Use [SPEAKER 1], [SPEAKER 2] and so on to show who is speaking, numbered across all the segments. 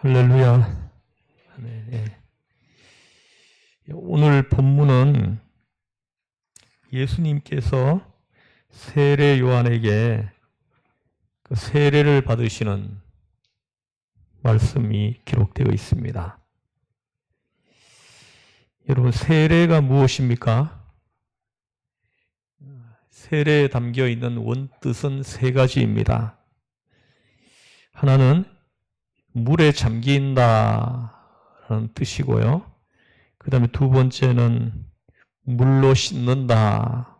[SPEAKER 1] 할렐루야. 아멘. 예. 오늘 본문은 예수님께서 세례 요한에게 그 세례를 받으시는 말씀이 기록되어 있습니다. 여러분, 세례가 무엇입니까? 세례에 담겨 있는 원뜻은 세 가지입니다. 하나는 물에 잠긴다라는 뜻이고요. 그 다음에 두 번째는 물로 씻는다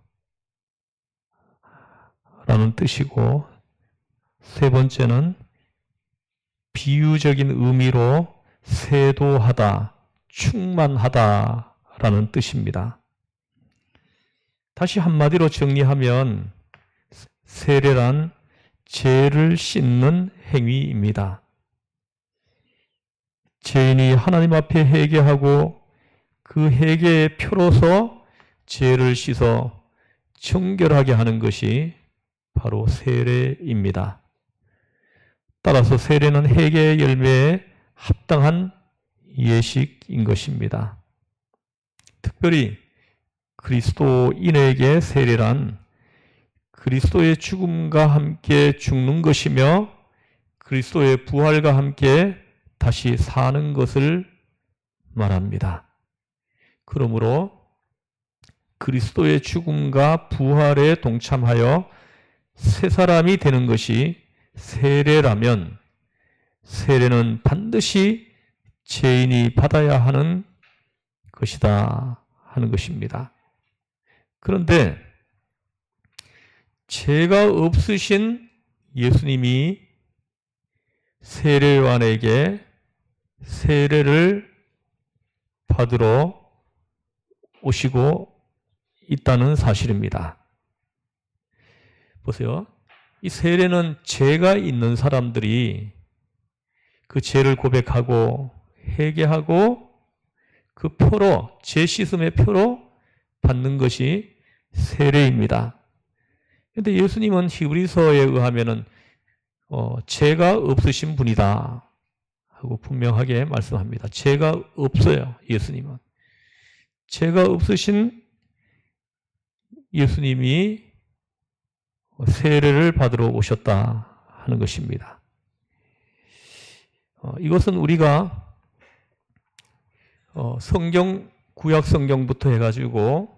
[SPEAKER 1] 라는 뜻이고, 세 번째는 비유적인 의미로 세도하다, 충만하다 라는 뜻입니다. 다시 한마디로 정리하면 세례란 죄를 씻는 행위입니다. 죄인이 하나님 앞에 회개하고 그 회개의 표로서 죄를 씻어 정결하게 하는 것이 바로 세례입니다. 따라서 세례는 회개의 열매에 합당한 예식인 것입니다. 특별히 그리스도인에게 세례란 그리스도의 죽음과 함께 죽는 것이며 그리스도의 부활과 함께 다시 사는 것을 말합니다. 그러므로 그리스도의 죽음과 부활에 동참하여 새 사람이 되는 것이 세례라면 세례는 반드시 죄인이 받아야 하는 것이다 하는 것입니다. 그런데 죄가 없으신 예수님이 세례 요한에게 세례를 받으러 오시고 있다는 사실입니다. 보세요. 이 세례는 죄가 있는 사람들이 그 죄를 고백하고 회개하고 그 표로, 죄 씻음의 표로 받는 것이 세례입니다. 그런데 예수님은 히브리서에 의하면은 죄가 없으신 분이다 하고 분명하게 말씀합니다. 죄가 없어요, 예수님은. 죄가 없으신 예수님이 세례를 받으러 오셨다 하는 것입니다. 이것은 우리가 성경, 구약 성경부터 해가지고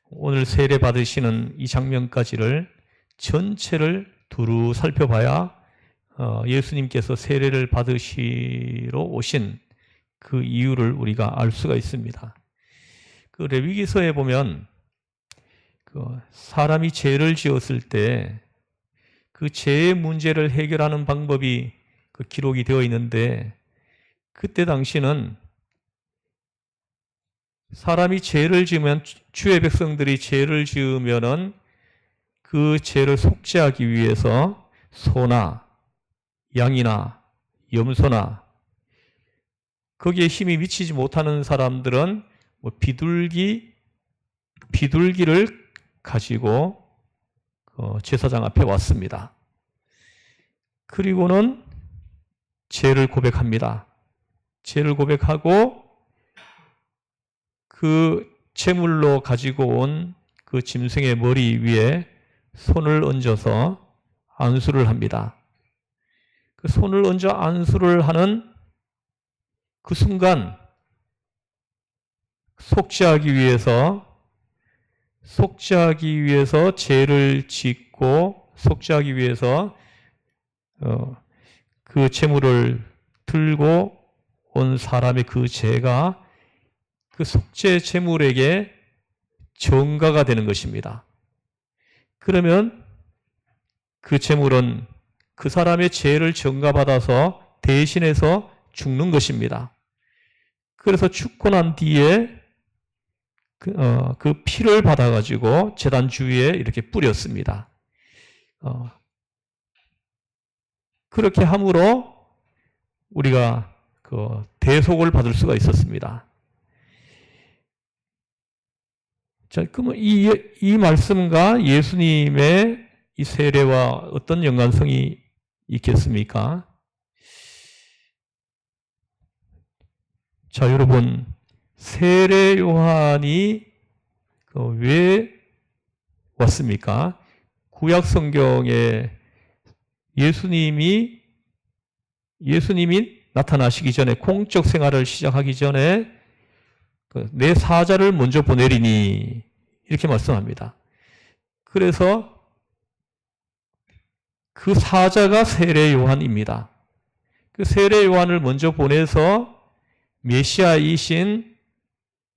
[SPEAKER 1] 오늘 세례 받으시는 이 장면까지를 전체를 두루 살펴봐야 예수님께서 세례를 받으시러 오신 그 이유를 우리가 알 수가 있습니다. 그 레위기서에 보면 사람이 죄를 지었을 때 그 죄의 문제를 해결하는 방법이 기록이 되어 있는데, 그때 당시는 사람이 죄를 지으면, 주의 백성들이 죄를 지으면은 그 죄를 속죄하기 위해서 소나 양이나 염소나 거기에 힘이 미치지 못하는 사람들은 비둘기를 가지고 제사장 앞에 왔습니다. 그리고는 죄를 고백합니다. 죄를 고백하고 그 제물로 가지고 온 그 짐승의 머리 위에 손을 얹어서 안수를 합니다. 그 손을 얹어 안수를 하는 그 순간 속죄하기 위해서 죄를 짓고 속죄하기 위해서 그 제물을 들고 온 사람의 그 죄가 그 속죄 제물에게 전가가 되는 것입니다. 그러면 그 제물은 그 사람의 죄를 전가받아서 대신해서 죽는 것입니다. 그래서 죽고 난 뒤에 그 피를 받아가지고 제단 주위에 이렇게 뿌렸습니다. 그렇게 함으로 우리가 그 대속을 받을 수가 있었습니다. 자, 그러면 이 말씀과 예수님의 이 세례와 어떤 연관성이 있겠습니까? 자, 여러분, 세례 요한이 왜 왔습니까? 구약 성경에 예수님이 나타나시기 전에, 공적 생활을 시작하기 전에 내 사자를 먼저 보내리니 이렇게 말씀합니다. 그래서 그 사자가 세례 요한입니다. 그 세례 요한을 먼저 보내서 메시아이신,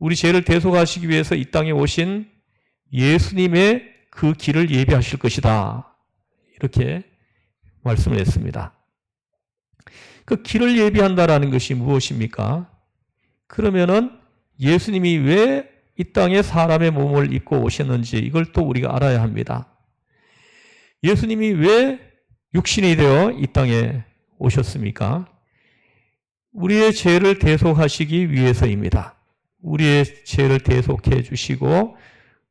[SPEAKER 1] 우리 죄를 대속하시기 위해서 이 땅에 오신 예수님의 그 길을 예비하실 것이다, 이렇게 말씀을 했습니다. 그 길을 예비한다라는 것이 무엇입니까? 그러면은 예수님이 왜 이 땅에 사람의 몸을 입고 오셨는지 이걸 또 우리가 알아야 합니다. 예수님이 왜 육신이 되어 이 땅에 오셨습니까? 우리의 죄를 대속하시기 위해서입니다. 우리의 죄를 대속해 주시고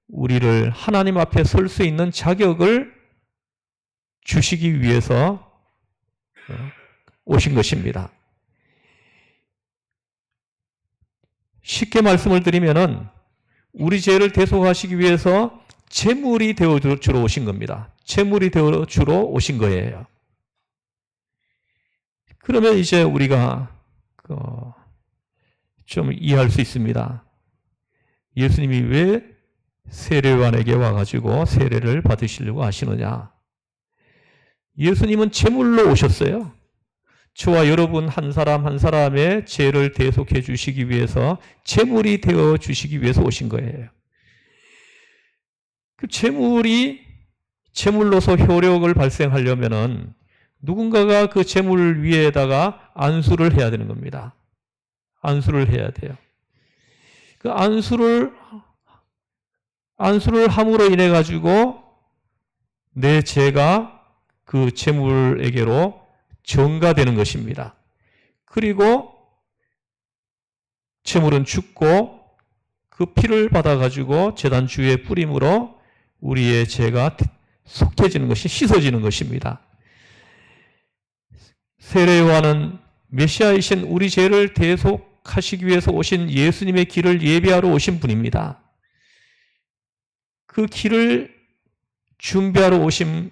[SPEAKER 1] 우리를 하나님 앞에 설 수 있는 자격을 주시기 위해서 오신 것입니다. 쉽게 말씀을 드리면은 우리 죄를 대속하시기 위해서 제물이 되어 주러 오신 겁니다. 제물이 되어 주러 오신 거예요. 그러면 이제 우리가 좀 이해할 수 있습니다. 예수님이 왜 세례요한에게 와가지고 세례를 받으시려고 하시느냐? 예수님은 제물로 오셨어요. 저와 여러분 한 사람 한 사람의 죄를 대속해 주시기 위해서 제물이 되어 주시기 위해서 오신 거예요. 그 제물로서 효력을 발생하려면은 누군가가 그 제물 위에다가 안수를 해야 되는 겁니다. 안수를 해야 돼요. 그 안수를 함으로 인해 가지고 내 죄가 그 제물에게로 전가되는 것입니다. 그리고 제물은 죽고 그 피를 받아가지고 제단 주위에 뿌림으로 우리의 죄가 속해지는 것이, 씻어지는 것입니다. 세례 요한은 메시아이신 우리 죄를 대속하시기 위해서 오신 예수님의 길을 예비하러 오신 분입니다. 그 길을 준비하러 오신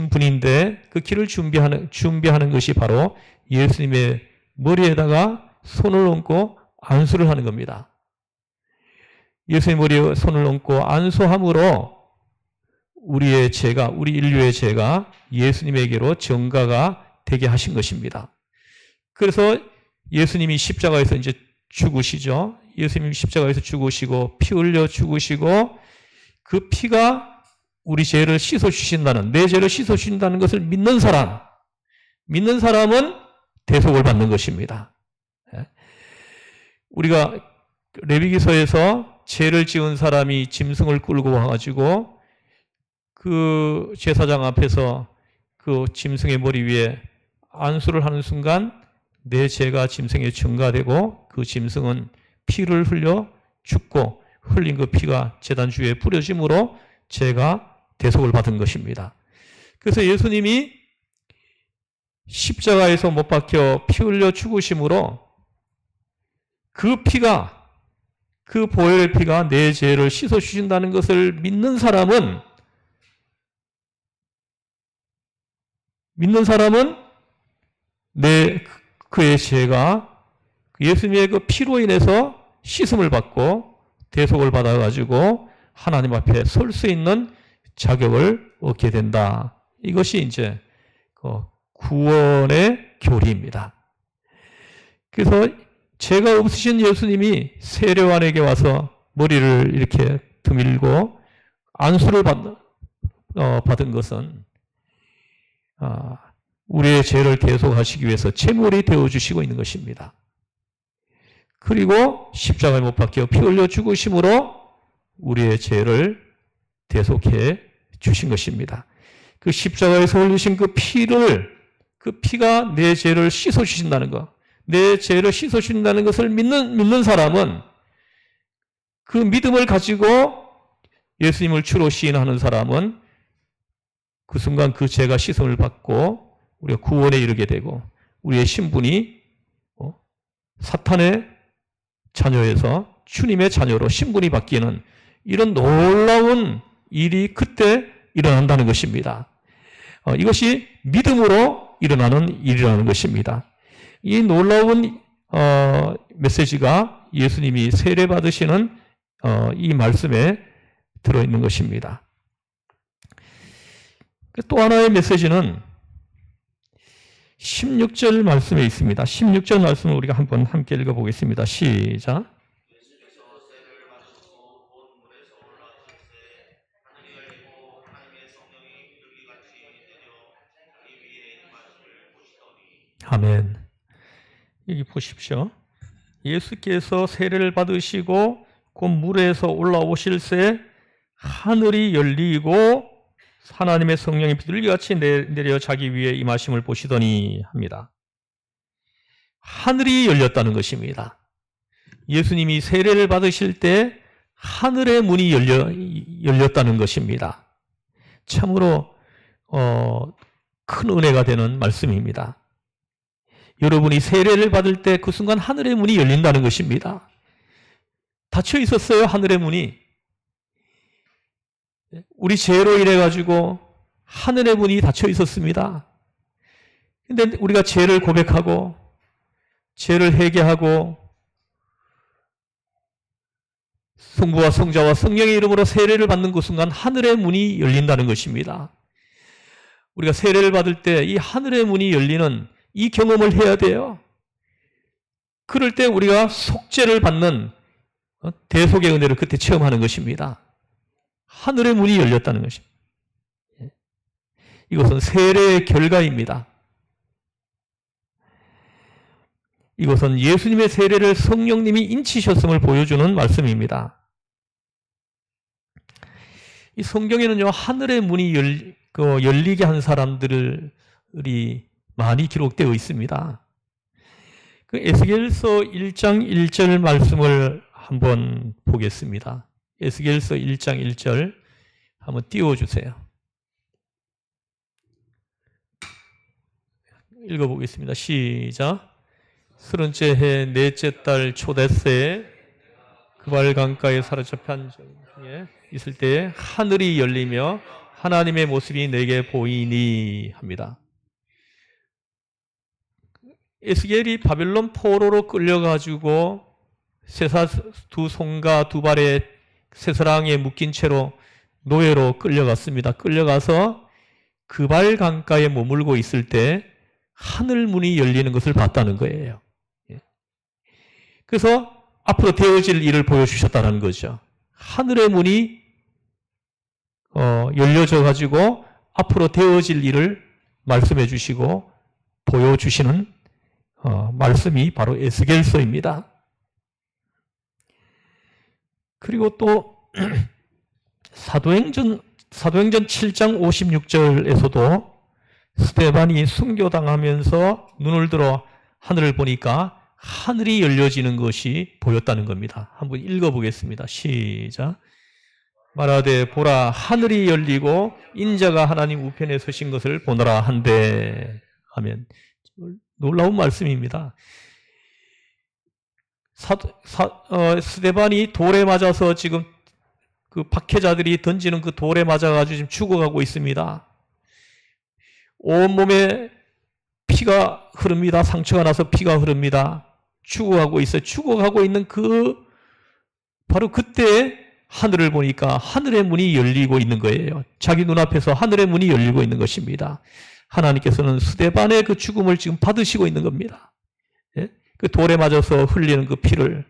[SPEAKER 1] 분인데 그 길을 준비하는 것이 바로 예수님의 머리에다가 손을 얹고 안수를 하는 겁니다. 예수님 머리에 손을 얹고 안수함으로 우리의 죄가, 우리 인류의 죄가 예수님에게로 전가가 되게 하신 것입니다. 그래서 예수님이 십자가에서 이제 죽으시죠. 예수님이 십자가에서 죽으시고 피 흘려 죽으시고 그 피가 우리 죄를 씻어주신다는, 내 죄를 씻어주신다는 것을 믿는 사람은 대속을 받는 것입니다. 우리가 레위기서에서 죄를 지은 사람이 짐승을 끌고 와가지고 그 제사장 앞에서 그 짐승의 머리 위에 안수를 하는 순간 내 죄가 짐승에 전가되고 그 짐승은 피를 흘려 죽고 흘린 그 피가 제단 주위에 뿌려짐으로 죄가 대속을 받은 것입니다. 그래서 예수님이 십자가에서 못 박혀 피 흘려 죽으심으로 그 피가, 그 보혈의 피가 내 죄를 씻어주신다는 것을 믿는 사람은 그의 죄가 예수님의 그 피로 인해서 씻음을 받고 대속을 받아가지고 하나님 앞에 설 수 있는 자격을 얻게 된다. 이것이 이제 구원의 교리입니다. 그래서 죄가 없으신 예수님이 세례 요한에게 와서 머리를 이렇게 드밀고 안수를 받은 것은 우리의 죄를 대속하시기 위해서 제물이 되어주시고 있는 것입니다. 그리고 십자가에 못 박혀 피 흘려 죽으심으로 우리의 죄를 대속해 주신 것입니다. 그 십자가에서 흘리신 그 피가 내 죄를 씻어주신다는 것, 내 죄를 씻어주신다는 것을 믿는 사람은, 그 믿음을 가지고 예수님을 주로 시인하는 사람은 그 순간 그 죄가 씻음을 받고 우리가 구원에 이르게 되고 우리의 신분이 사탄의 자녀에서 주님의 자녀로 신분이 바뀌는 이런 놀라운 일이 그때 일어난다는 것입니다. 이것이 믿음으로 일어나는 일이라는 것입니다. 이 놀라운 메시지가 예수님이 세례 받으시는 이 말씀에 들어있는 것입니다. 또 하나의 메시지는 16절 말씀에 있습니다. 16절 말씀을 우리가 한번 함께 읽어보겠습니다. 시작. 아멘. 여기 보십시오. 예수께서 세례를 받으시고 곧 물에서 올라오실새 하늘이 열리고 하나님의 성령이 비둘기같이 내려 자기 위에 임하심을 보시더니 합니다. 하늘이 열렸다는 것입니다. 예수님이 세례를 받으실 때 하늘의 문이 열렸다는 것입니다. 참으로 큰 은혜가 되는 말씀입니다. 여러분이 세례를 받을 때 그 순간 하늘의 문이 열린다는 것입니다. 닫혀 있었어요, 하늘의 문이. 우리 죄로 인해 가지고 하늘의 문이 닫혀 있었습니다. 근데 우리가 죄를 고백하고 죄를 회개하고 성부와 성자와 성령의 이름으로 세례를 받는 그 순간 하늘의 문이 열린다는 것입니다. 우리가 세례를 받을 때 이 하늘의 문이 열리는 이 경험을 해야 돼요. 그럴 때 우리가 속죄를 받는 대속의 은혜를 그때 체험하는 것입니다. 하늘의 문이 열렸다는 것입니다. 이것은 세례의 결과입니다. 이것은 예수님의 세례를 성령님이 인치셨음을 보여주는 말씀입니다. 이 성경에는요, 하늘의 문이 열리게 한 사람들이 많이 기록되어 있습니다. 그 에스겔서 1장 1절 말씀을 한번 보겠습니다. 에스겔서 1장 1절 한번 띄워주세요. 읽어보겠습니다. 시작. 30째 해 넷째 달 초대새에 그발 강가에 사로잡힌 중에 있을 때에 하늘이 열리며 하나님의 모습이 내게 보이니 합니다. 에스겔이 바벨론 포로로 끌려가지고 쇠사 두 손과 두 발에 쇠사랑에 묶인 채로 노예로 끌려갔습니다. 끌려가서 그발 강가에 머물고 있을 때 하늘 문이 열리는 것을 봤다는 거예요. 그래서 앞으로 되어질 일을 보여주셨다는 거죠. 하늘의 문이 열려져 가지고 앞으로 되어질 일을 말씀해 주시고 보여주시는 말씀이 바로 에스겔서입니다. 그리고 또 사도행전 7장 56절에서도 스데반이 순교당하면서 눈을 들어 하늘을 보니까 하늘이 열려지는 것이 보였다는 겁니다. 한번 읽어보겠습니다. 시작. 말하되 보라 하늘이 열리고 인자가 하나님 우편에 서신 것을 보노라 한데 하면 놀라운 말씀입니다. 스데반이 돌에 맞아서 지금 그 박해자들이 던지는 그 돌에 맞아가지고 지금 죽어가고 있습니다. 온몸에 피가 흐릅니다. 상처가 나서 피가 흐릅니다. 죽어가고 있어요. 죽어가고 있는 바로 그때 하늘을 보니까 하늘의 문이 열리고 있는 거예요. 자기 눈앞에서 하늘의 문이 열리고 있는 것입니다. 하나님께서는 스데반의 그 죽음을 지금 받으시고 있는 겁니다. 그 돌에 맞아서 흘리는 그 피를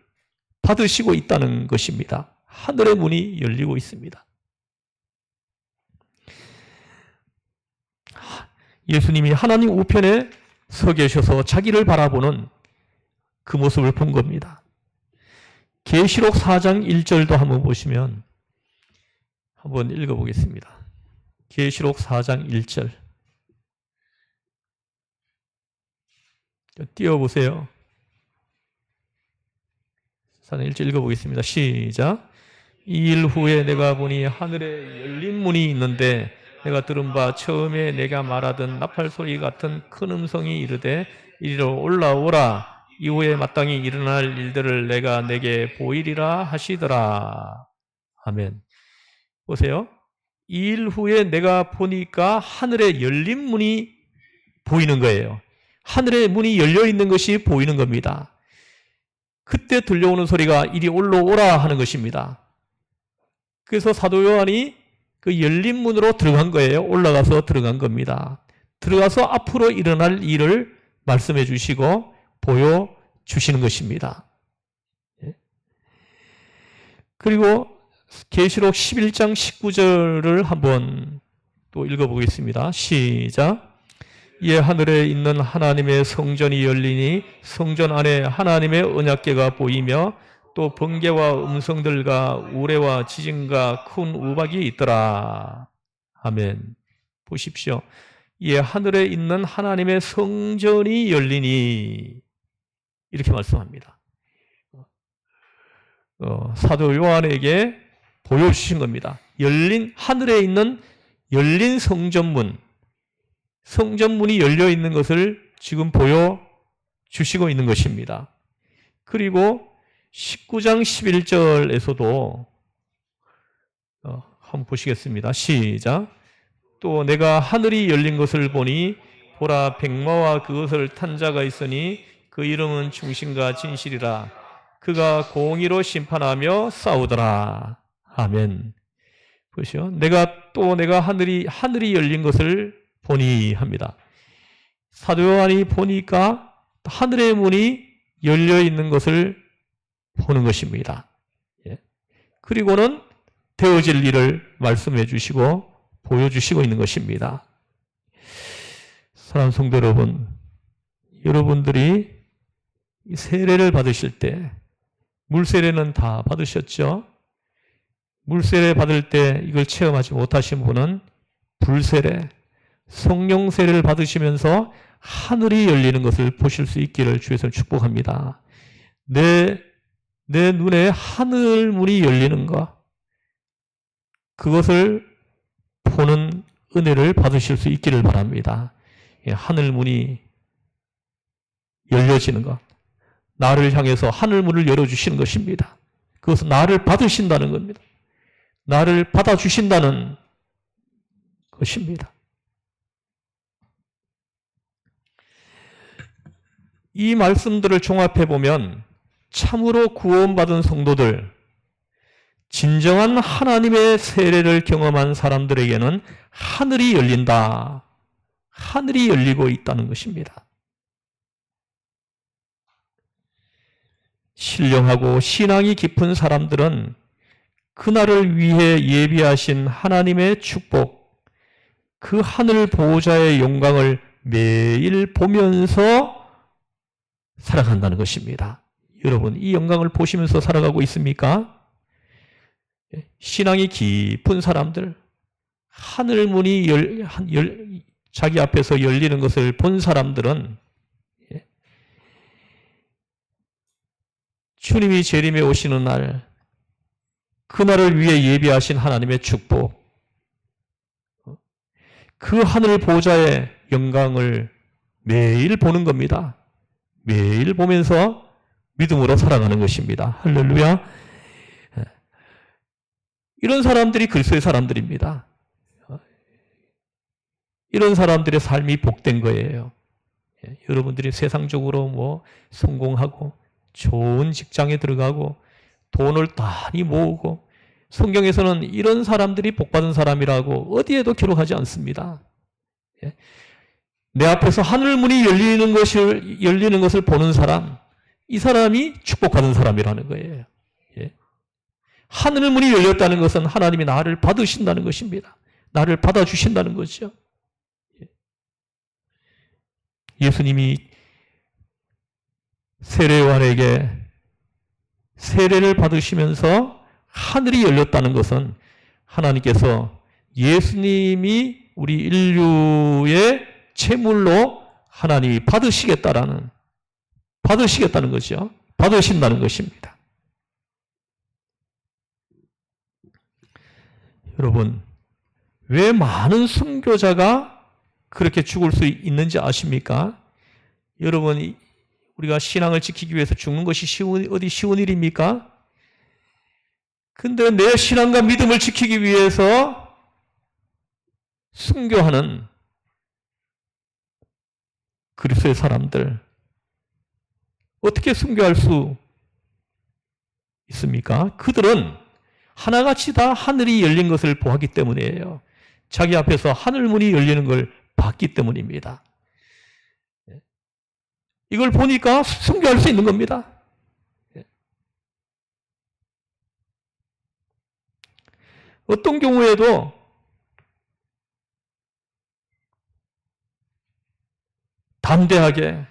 [SPEAKER 1] 받으시고 있다는 것입니다. 하늘의 문이 열리고 있습니다. 예수님이 하나님 우편에 서 계셔서 자기를 바라보는 그 모습을 본 겁니다. 계시록 4장 1절도 한번 보시면 한번 읽어보겠습니다. 계시록 4장 1절 띄워보세요. 4장 1절 읽어보겠습니다. 시작. 이 일 후에 내가 보니 하늘에 열린 문이 있는데 내가 들은 바 처음에 내가 말하던 나팔 소리 같은 큰 음성이 이르되 이리로 올라오라. 이후에 마땅히 일어날 일들을 내가 내게 보이리라 하시더라. 아멘. 보세요. 이 일 후에 내가 보니까 하늘에 열린 문이 보이는 거예요. 하늘의 문이 열려 있는 것이 보이는 겁니다. 그때 들려오는 소리가 이리 올라오라 하는 것입니다. 그래서 사도 요한이 그 열린 문으로 들어간 거예요. 올라가서 들어간 겁니다. 들어가서 앞으로 일어날 일을 말씀해 주시고 보여주시는 것입니다. 그리고 계시록 11장 19절을 한번 또 읽어보겠습니다. 시작. 이에 하늘에 있는 하나님의 성전이 열리니 성전 안에 하나님의 언약궤가 보이며 또 번개와 음성들과 우레와 지진과 큰 우박이 있더라. 아멘. 보십시오. 이에 하늘에 있는 하나님의 성전이 열리니 이렇게 말씀합니다. 사도 요한에게 보여주신 겁니다. 하늘에 있는 열린 성전문, 성전문이 열려 있는 것을 지금 보여주시고 있는 것입니다. 그리고 19장 11절에서도 한번 보시겠습니다. 시작. 또 내가 하늘이 열린 것을 보니 보라 백마와 그것을 탄 자가 있으니 그 이름은 충신과 진실이라. 그가 공의로 심판하며 싸우더라. 아멘. 보시오. 내가 하늘이 열린 것을 보니 합니다. 사도 요한이 보니까 하늘의 문이 열려 있는 것을 보는 것입니다. 그리고는 되어질 일을 말씀해 주시고 보여주시고 있는 것입니다. 사랑하는 성도 여러분, 여러분들이 세례를 받으실 때 물세례는 다 받으셨죠? 물세례 받을 때 이걸 체험하지 못하신 분은 불세례, 성령 세례를 받으시면서 하늘이 열리는 것을 보실 수 있기를 주에서 축복합니다. 내 눈에 하늘 문이 열리는 것, 그것을 보는 은혜를 받으실 수 있기를 바랍니다. 하늘 문이 열려지는 것, 나를 향해서 하늘 문을 열어주시는 것입니다. 그것은 나를 받으신다는 겁니다. 나를 받아주신다는 것입니다. 이 말씀들을 종합해 보면 참으로 구원받은 성도들, 진정한 하나님의 세례를 경험한 사람들에게는 하늘이 열린다. 하늘이 열리고 있다는 것입니다. 신령하고 신앙이 깊은 사람들은 그날을 위해 예비하신 하나님의 축복, 그 하늘 보호자의 영광을 매일 보면서 살아간다는 것입니다. 여러분, 이 영광을 보시면서 살아가고 있습니까? 신앙이 깊은 사람들, 하늘 문이 자기 앞에서 열리는 것을 본 사람들은 주님이 재림에 오시는 날, 그날을 위해 예비하신 하나님의 축복, 그 하늘 보호자의 영광을 매일 보는 겁니다. 매일 보면서 믿음으로 살아가는 것입니다. 할렐루야. 이런 사람들이 그리스도의 사람들입니다. 이런 사람들의 삶이 복된 거예요. 여러분들이 세상적으로 성공하고 좋은 직장에 들어가고 돈을 많이 모으고, 성경에서는 이런 사람들이 복받은 사람이라고 어디에도 기록하지 않습니다. 내 앞에서 하늘 문이 열리는 것을 보는 사람, 이 사람이 축복받은 사람이라는 거예요. 하늘 문이 열렸다는 것은 하나님이 나를 받으신다는 것입니다. 나를 받아주신다는 거죠. 예수님이 세례요한에게 세례를 받으시면서 하늘이 열렸다는 것은 하나님께서 예수님이 우리 인류의 제물로 하나님이 받으시겠다는 거죠. 받으신다는 것입니다. 여러분, 왜 많은 순교자가 그렇게 죽을 수 있는지 아십니까? 여러분, 우리가 신앙을 지키기 위해서 죽는 것이 쉬운 일입니까? 근데 내 신앙과 믿음을 지키기 위해서 순교하는 그리스도의 사람들, 어떻게 순교할 수 있습니까? 그들은 하나같이 다 하늘이 열린 것을 보았기 때문이에요. 자기 앞에서 하늘문이 열리는 걸 봤기 때문입니다. 이걸 보니까 순교할 수 있는 겁니다. 어떤 경우에도 담대하게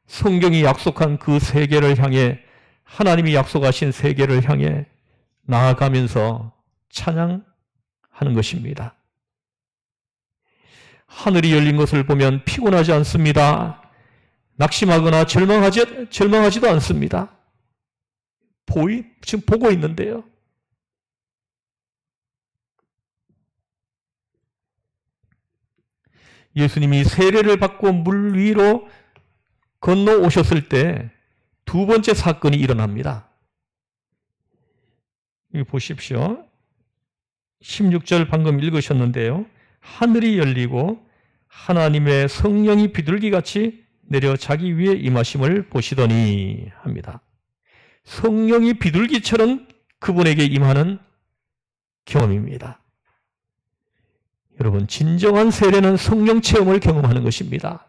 [SPEAKER 1] 성경이 약속한 그 세계를 향해, 하나님이 약속하신 세계를 향해 나아가면서 찬양하는 것입니다. 하늘이 열린 것을 보면 피곤하지 않습니다. 낙심하거나 절망하지도 않습니다. 지금 보고 있는데요. 예수님이 세례를 받고 물 위로 건너오셨을 때 두 번째 사건이 일어납니다. 여기 보십시오. 16절 방금 읽으셨는데요. 하늘이 열리고 하나님의 성령이 비둘기같이 내려 자기 위에 임하심을 보시더니 합니다. 성령이 비둘기처럼 그분에게 임하는 경험입니다. 여러분, 진정한 세례는 성령 체험을 경험하는 것입니다.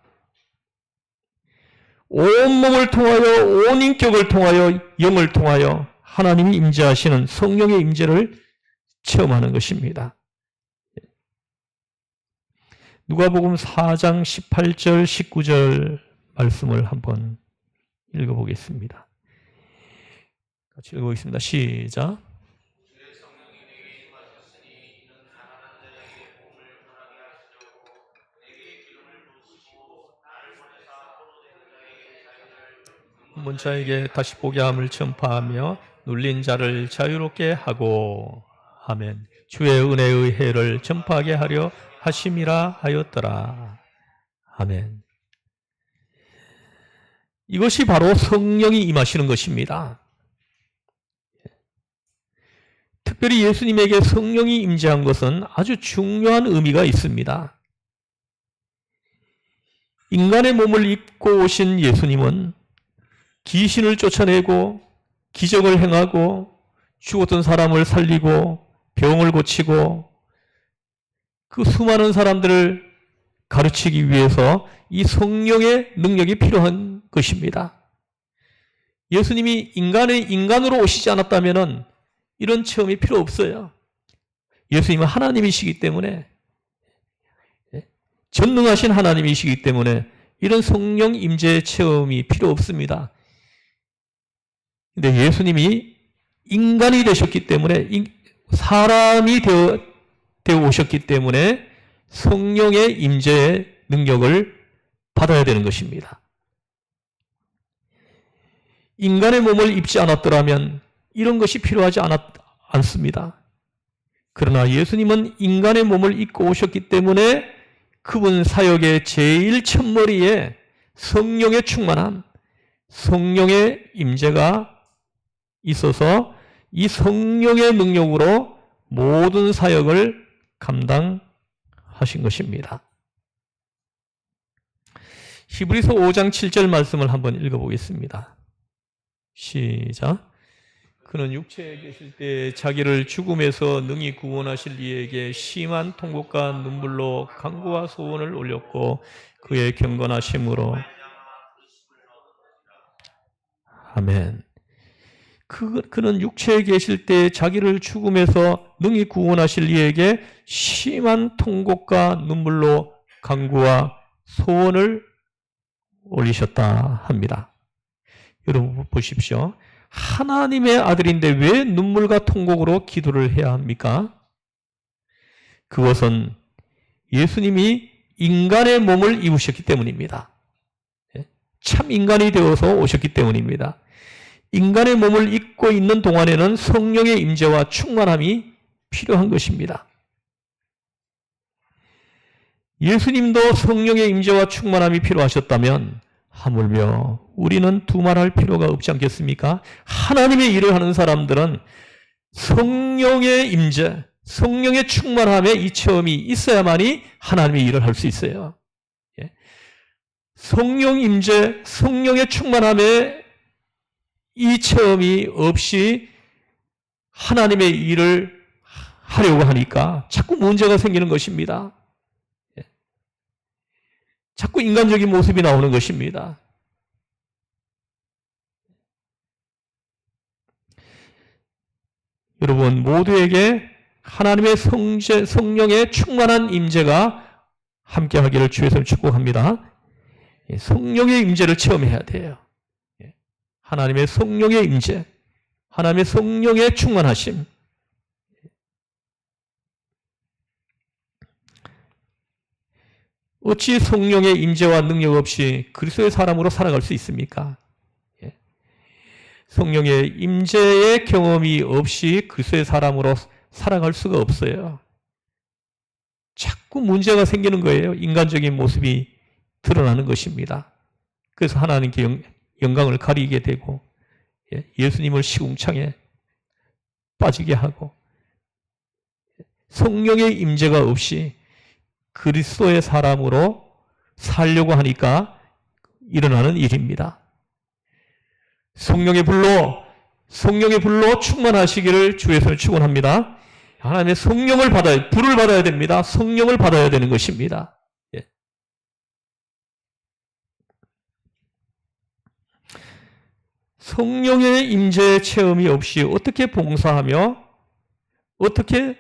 [SPEAKER 1] 온몸을 통하여, 온 인격을 통하여, 영을 통하여 하나님이 임재하시는 성령의 임재를 체험하는 것입니다. 누가복음 4장 18절, 19절 말씀을 한번 읽어보겠습니다. 같이 읽어보겠습니다. 시작. 문자에게 다시 보게 함을 전파하며 눌린 자를 자유롭게 하고, 아멘. 주의 은혜의 해를 전파하게 하려 하심이라 하였더라. 아멘. 이것이 바로 성령이 임하시는 것입니다. 특별히 예수님에게 성령이 임재한 것은 아주 중요한 의미가 있습니다. 인간의 몸을 입고 오신 예수님은 귀신을 쫓아내고 기적을 행하고 죽었던 사람을 살리고 병을 고치고 그 수많은 사람들을 가르치기 위해서 이 성령의 능력이 필요한 것입니다. 예수님이 인간으로 오시지 않았다면 이런 체험이 필요 없어요. 예수님은 하나님이시기 때문에, 전능하신 하나님이시기 때문에 이런 성령 임재 체험이 필요 없습니다. 근데 예수님이 인간이 되셨기 때문에, 사람이 되어 오셨기 때문에 성령의 임재의 능력을 받아야 되는 것입니다. 인간의 몸을 입지 않았더라면 이런 것이 필요하지 않습니다. 그러나 예수님은 인간의 몸을 입고 오셨기 때문에 그분 사역의 제일 첫머리에 성령의 충만함, 성령의 임재가 있어서 이 성령의 능력으로 모든 사역을 감당하신 것입니다. 히브리서 5장 7절 말씀을 한번 읽어보겠습니다. 시작. 그는 육체에 계실 때 자기를 죽음에서 능히 구원하실 이에게 심한 통곡과 눈물로 간구와 소원을 올렸고 그의 경건하심으로, 아멘. 그는 육체에 계실 때 자기를 죽음에서 능히 구원하실 이에게 심한 통곡과 눈물로 간구와 소원을 올리셨다 합니다. 여러분 보십시오. 하나님의 아들인데 왜 눈물과 통곡으로 기도를 해야 합니까? 그것은 예수님이 인간의 몸을 입으셨기 때문입니다. 참 인간이 되어서 오셨기 때문입니다. 인간의 몸을 입고 있는 동안에는 성령의 임재와 충만함이 필요한 것입니다. 예수님도 성령의 임재와 충만함이 필요하셨다면 하물며 우리는 두말할 필요가 없지 않겠습니까? 하나님의 일을 하는 사람들은 성령의 임재, 성령의 충만함에 이 체험이 있어야만이 하나님의 일을 할 수 있어요. 성령 임재, 성령의 충만함에 이 체험이 없이 하나님의 일을 하려고 하니까 자꾸 문제가 생기는 것입니다. 자꾸 인간적인 모습이 나오는 것입니다. 여러분 모두에게 하나님의 성령의 충만한 임재가 함께하기를 주에서 축복합니다. 성령의 임재를 체험해야 돼요. 하나님의 성령의 임재, 하나님의 성령의 충만하심. 어찌 성령의 임재와 능력 없이 그리스도의 사람으로 살아갈 수 있습니까? 성령의 임재의 경험이 없이 그리스도의 사람으로 살아갈 수가 없어요. 자꾸 문제가 생기는 거예요. 인간적인 모습이 드러나는 것입니다. 그래서 하나님께 영광을 가리게 되고 예수님을 시궁창에 빠지게 하고 성령의 임재가 없이 그리스도의 사람으로 살려고 하니까 일어나는 일입니다. 성령의 불로 충만하시기를 주에서 축원합니다. 하나님의 성령을 불을 받아야 됩니다. 성령을 받아야 되는 것입니다. 성령의 임재 체험이 없이 어떻게 봉사하며 어떻게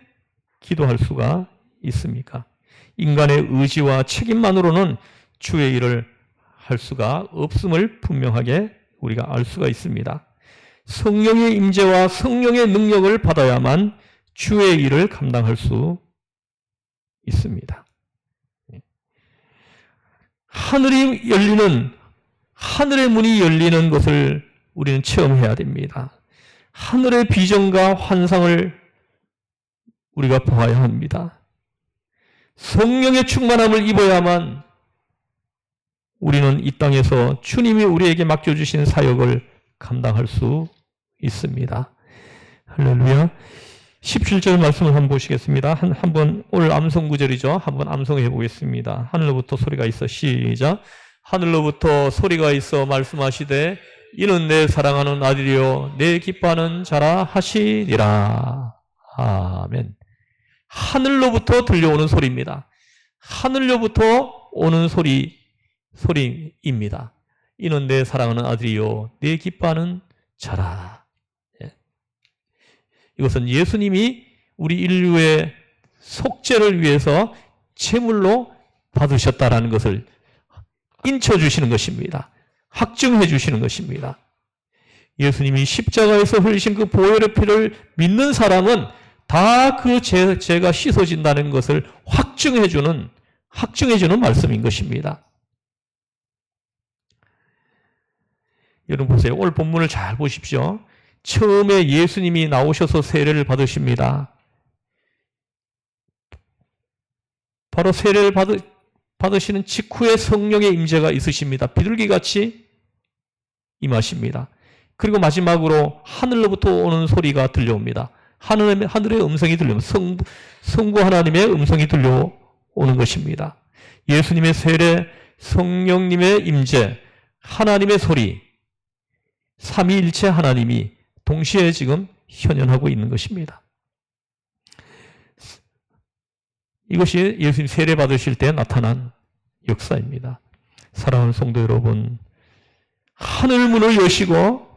[SPEAKER 1] 기도할 수가 있습니까? 인간의 의지와 책임만으로는 주의 일을 할 수가 없음을 분명하게 우리가 알 수가 있습니다. 성령의 임재와 성령의 능력을 받아야만 주의 일을 감당할 수 있습니다. 하늘의 문이 열리는 것을 우리는 체험해야 됩니다. 하늘의 비전과 환상을 우리가 보아야 합니다. 성령의 충만함을 입어야만 우리는 이 땅에서 주님이 우리에게 맡겨주신 사역을 감당할 수 있습니다. 할렐루야. 17절 말씀을 한번 보시겠습니다. 한번 오늘 암송 구절이죠. 한번 암송해 보겠습니다. 하늘로부터 소리가 있어. 시작. 하늘로부터 소리가 있어 말씀하시되 이는 내 사랑하는 아들이요 내 기뻐하는 자라 하시니라. 아멘. 하늘로부터 들려오는 소리입니다. 하늘로부터 오는 소리입니다. 이는 내 사랑하는 아들이요 내 기뻐하는 자라. 이것은 예수님이 우리 인류의 속죄를 위해서 제물로 받으셨다라는 것을 인쳐주시는 것입니다. 확증해 주시는 것입니다. 예수님이 십자가에서 흘리신 그 보혈의 피를 믿는 사람은 다 그 죄가 씻어진다는 것을 확증해 주는 말씀인 것입니다. 여러분 보세요. 오늘 본문을 잘 보십시오. 처음에 예수님이 나오셔서 세례를 받으십니다. 바로 세례를 받으시는 직후에 성령의 임재가 있으십니다. 비둘기같이 임하십니다. 그리고 마지막으로 하늘로부터 오는 소리가 들려옵니다. 하늘의 음성이 들려옵니다. 성부 하나님의 음성이 들려오는 것입니다. 예수님의 세례, 성령님의 임재, 하나님의 소리, 삼위일체 하나님이 동시에 지금 현현하고 있는 것입니다. 이것이 예수님 세례 받으실 때 나타난 역사입니다. 사랑하는 성도 여러분, 하늘문을 여시고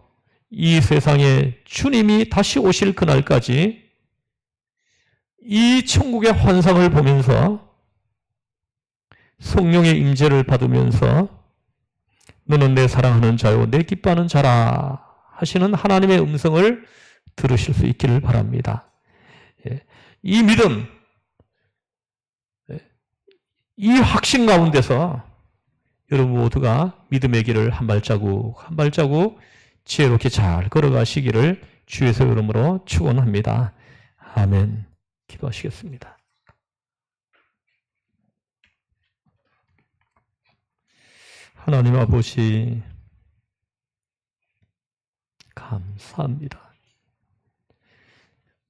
[SPEAKER 1] 이 세상에 주님이 다시 오실 그날까지 이 천국의 환상을 보면서 성령의 임재를 받으면서 너는 내 사랑하는 자요 내 기뻐하는 자라 하시는 하나님의 음성을 들으실 수 있기를 바랍니다. 이 믿음, 이 확신 가운데서 여러분 모두가 믿음의 길을 한 발자국 한 발자국 지혜롭게 잘 걸어가시기를 주에서 이름으로 축원합니다. 아멘. 기도하시겠습니다. 하나님 아버지, 감사합니다.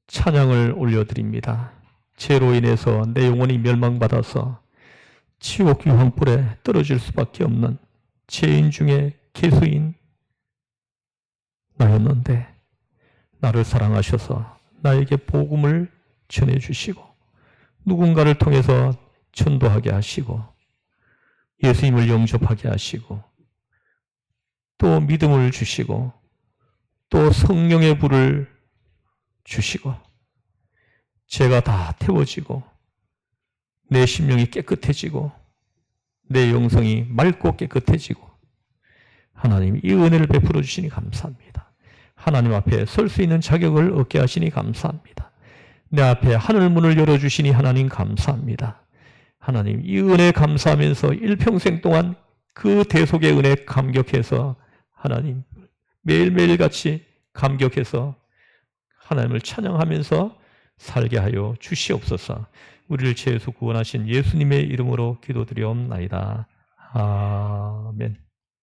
[SPEAKER 1] 찬양을 올려드립니다. 죄로 인해서 내 영혼이 멸망받아서 지옥 유황불에 떨어질 수밖에 없는 죄인 중에 개수인 나였는데 나를 사랑하셔서 나에게 복음을 전해주시고 누군가를 통해서 전도하게 하시고 예수님을 영접하게 하시고 또 믿음을 주시고 또 성령의 불을 주시고 죄가 다 태워지고 내 심령이 깨끗해지고 내 영성이 맑고 깨끗해지고 하나님 이 은혜를 베풀어 주시니 감사합니다. 하나님 앞에 설 수 있는 자격을 얻게 하시니 감사합니다. 내 앞에 하늘 문을 열어주시니 하나님 감사합니다. 하나님 이 은혜에 감사하면서 일평생 동안 그 대속의 은혜에 감격해서 하나님 매일매일 같이 감격해서 하나님을 찬양하면서 살게 하여 주시옵소서. 우리를 죄에서 구원하신 예수님의 이름으로 기도드리옵나이다. 아멘.